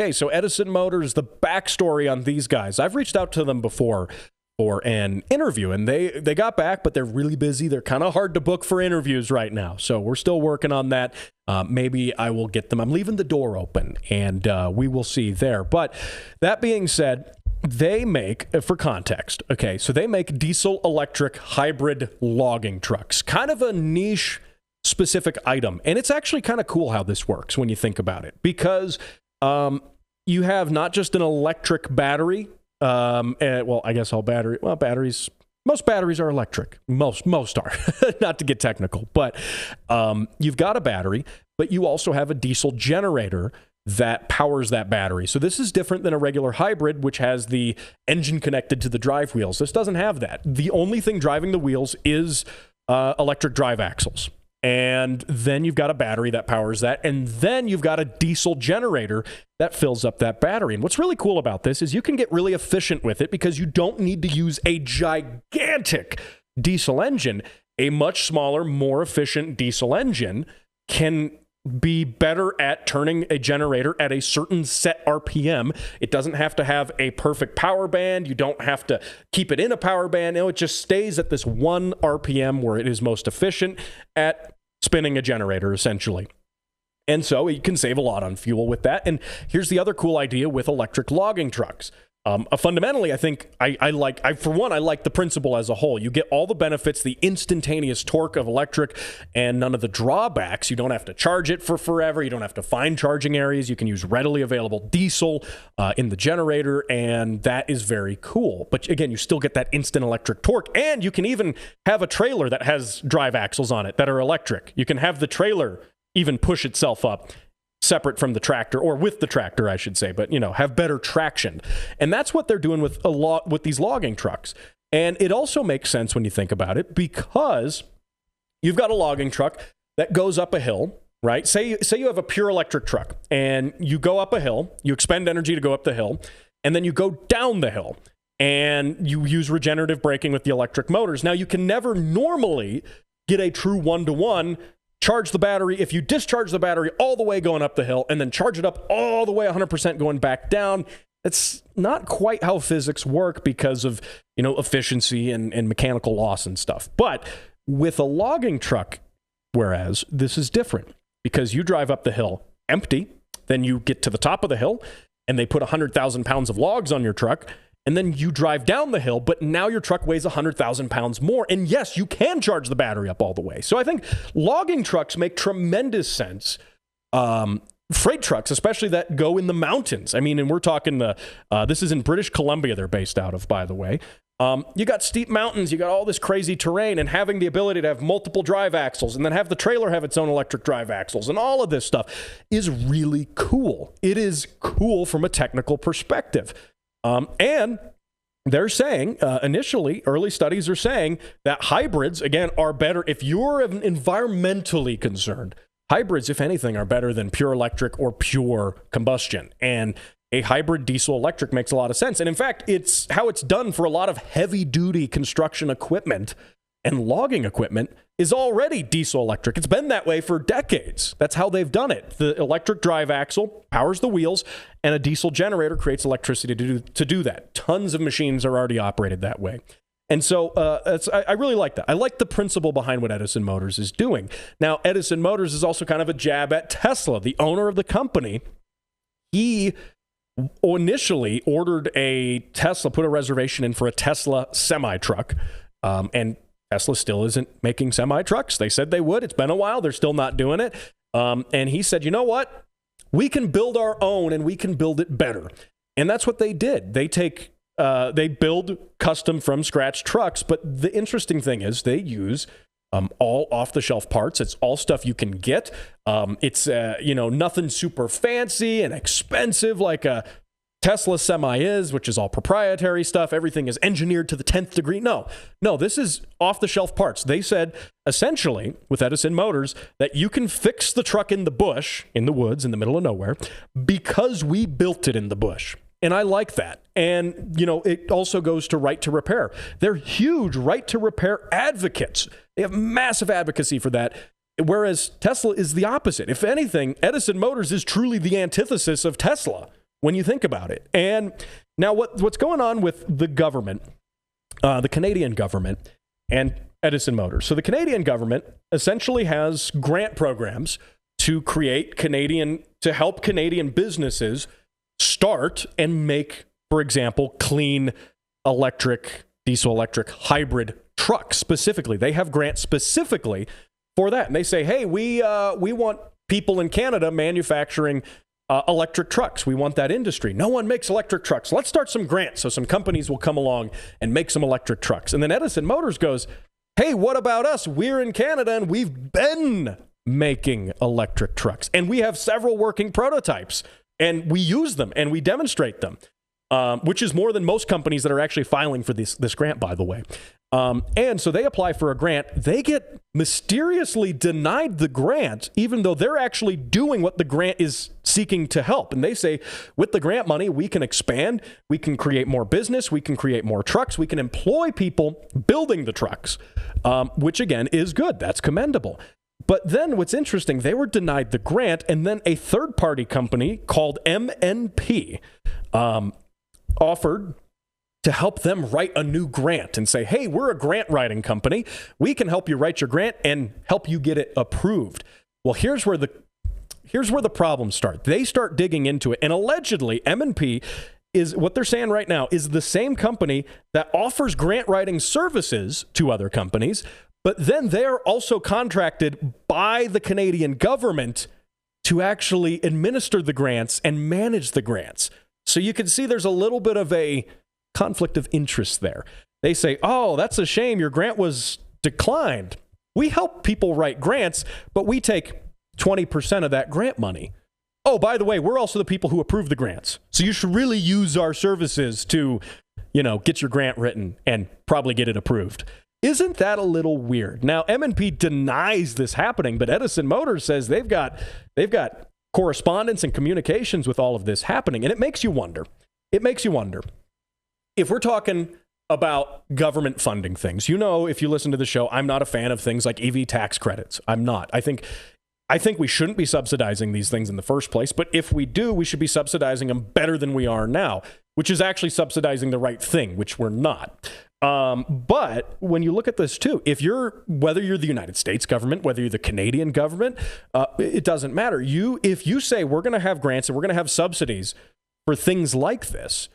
Okay, so Edison Motors, the backstory on these guys. I've reached out to them before for an interview, and they got back, but they're really busy. They're kind of hard to book for interviews right now, so we're still working on that. Maybe I will get them. I'm leaving the door open, and we will see there. But that being said, they make, for context, okay, so they make diesel-electric hybrid logging trucks, kind of a niche specific item, and it's actually kind of cool how this works when you think about it, because you have not just an electric battery. Well, I guess batteries. Most batteries are electric. Most are. Not to get technical, but you've got a battery, but you also have a diesel generator that powers that battery. So this is different than a regular hybrid, which has the engine connected to the drive wheels. This doesn't have that. The only thing driving the wheels is electric drive axles. And then you've got a battery that powers that. And then you've got a diesel generator that fills up that battery. And what's really cool about this is you can get really efficient with it because you don't need to use a gigantic diesel engine. A much smaller, more efficient diesel engine can be better at turning a generator at a certain set RPM. It doesn't have to have a perfect power band. You don't have to keep it in a power band. No, it just stays at this one RPM where it is most efficient at spinning a generator, essentially. And so you can save a lot on fuel with that. And here's the other cool idea with electric logging trucks. Fundamentally, I think I like the principle as a whole. You get all the benefits, the instantaneous torque of electric, and none of the drawbacks. You don't have to charge it for forever. You don't have to find charging areas. You can use readily available diesel in the generator, and that is very cool. But again, you still get that instant electric torque, and you can even have a trailer that has drive axles on it that are electric. You can have the trailer even push itself up separate from the tractor, or with the tractor, I should say, but, have better traction. And that's what they're doing with with these logging trucks. And it also makes sense when you think about it, because you've got a logging truck that goes up a hill, right? Say you have a pure electric truck, and you go up a hill, you expend energy to go up the hill, and then you go down the hill, and you use regenerative braking with the electric motors. Now, you can never normally get a true one-to-one charge the battery. If you discharge the battery all the way going up the hill and then charge it up all the way 100% going back down, it's not quite how physics work because of, efficiency and mechanical loss and stuff. But with a logging truck, whereas this is different, because you drive up the hill empty, then you get to the top of the hill and they put 100,000 pounds of logs on your truck, and then you drive down the hill, but now your truck weighs 100,000 pounds more. And yes, you can charge the battery up all the way. So I think logging trucks make tremendous sense. Freight trucks, especially that go in the mountains. I mean, and we're talking this is in British Columbia they're based out of, by the way. You got steep mountains, you got all this crazy terrain, and having the ability to have multiple drive axles and then have the trailer have its own electric drive axles and all of this stuff is really cool. It is cool from a technical perspective. And they're saying, initially, early studies are saying that hybrids, again, are better. If you're environmentally concerned, hybrids, if anything, are better than pure electric or pure combustion. And a hybrid diesel electric makes a lot of sense. And in fact, it's how it's done for a lot of heavy-duty construction equipment and logging equipment is already diesel electric. It's been that way for decades. That's how they've done it. The electric drive axle powers the wheels, and a diesel generator creates electricity to do that. Tons of machines are already operated that way. And so I really like that. I like the principle behind what Edison Motors is doing. Now, Edison Motors is also kind of a jab at Tesla, the owner of the company. He initially ordered a Tesla, put a reservation in for a Tesla semi-truck, and Tesla still isn't making semi-trucks. They said they would. It's been a while. They're still not doing it. And he said, you know what? We can build our own, and we can build it better. And that's what they did. They build custom from scratch trucks. But the interesting thing is they use all off-the-shelf parts. It's all stuff you can get. It's nothing super fancy and expensive like a Tesla Semi is, which is all proprietary stuff. Everything is engineered to the 10th degree. No, this is off-the-shelf parts. They said, essentially, with Edison Motors, that you can fix the truck in the bush, in the woods, in the middle of nowhere, because we built it in the bush. And I like that. And, it also goes to right to repair. They're huge right to repair advocates. They have massive advocacy for that. Whereas Tesla is the opposite. If anything, Edison Motors is truly the antithesis of Tesla. when you think about it. And now what's going on with the government, the Canadian government and Edison Motors. So the Canadian government essentially has grant programs to help Canadian businesses start and make, for example, clean electric, diesel electric hybrid trucks specifically. They have grants specifically for that. And they say, hey, we want people in Canada manufacturing electric trucks. We want that industry. No one makes electric trucks. Let's start some grants so some companies will come along and make some electric trucks. And then Edison Motors goes, hey, what about us? We're in Canada and we've been making electric trucks. And we have several working prototypes. And we use them and we demonstrate them, which is more than most companies that are actually filing for this grant, by the way. And so they apply for a grant. They get mysteriously denied the grant, even though they're actually doing what the grant is seeking to help. And they say, with the grant money, we can expand, we can create more business, we can create more trucks, we can employ people building the trucks, which again is good. That's commendable. But then what's interesting, they were denied the grant, and then a third-party company called MNP offered to help them write a new grant and say, hey, we're a grant writing company. We can help you write your grant and help you get it approved. Well, here's where the problems start. They start digging into it, and allegedly MNP is, what they're saying right now, is the same company that offers grant writing services to other companies, but then they're also contracted by the Canadian government to actually administer the grants and manage the grants. So you can see there's a little bit of a conflict of interest there. They say, oh, that's a shame. Your grant was declined. We help people write grants, but we take 20% of that grant money. Oh, by the way, we're also the people who approve the grants. So you should really use our services to, get your grant written and probably get it approved. Isn't that a little weird? Now, M&P denies this happening, but Edison Motors says they've got correspondence and communications with all of this happening. And it makes you wonder. If we're talking about government funding things, if you listen to the show, I'm not a fan of things like EV tax credits. I'm not. I think we shouldn't be subsidizing these things in the first place, but if we do, we should be subsidizing them better than we are now, which is actually subsidizing the right thing, which we're not. But when you look at this too, whether you're the United States government, whether you're the Canadian government, it doesn't matter. If you say we're going to have grants and we're going to have subsidies for things like this,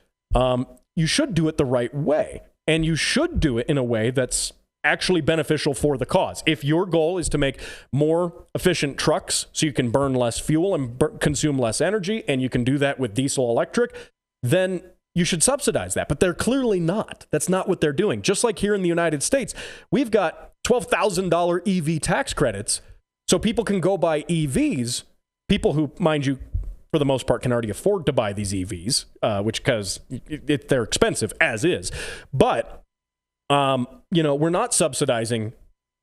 you should do it the right way, and you should do it in a way that's actually beneficial for the cause. If your goal is to make more efficient trucks so you can burn less fuel and consume less energy, and you can do that with diesel electric, then you should subsidize that. But they're clearly not. That's not what they're doing. Just like here in the United States, we've got $12,000 EV tax credits so people can go buy EVs, people who, mind you, for the most part, can already afford to buy these EVs, because they're expensive as is. But, we're not subsidizing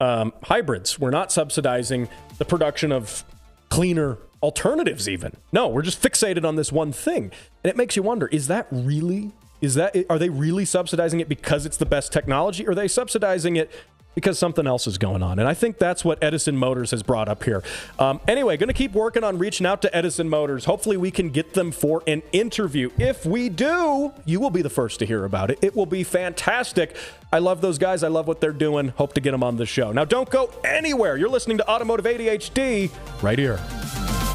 hybrids. We're not subsidizing the production of cleaner alternatives even. No, we're just fixated on this one thing. And it makes you wonder, are they really subsidizing it because it's the best technology, or are they subsidizing it because something else is going on? And I think that's what Edison Motors has brought up here. Anyway, going to keep working on reaching out to Edison Motors. Hopefully we can get them for an interview. If we do, you will be the first to hear about it. It will be fantastic. I love those guys. I love what they're doing. Hope to get them on the show. Now, don't go anywhere. You're listening to Automotive ADHD right here.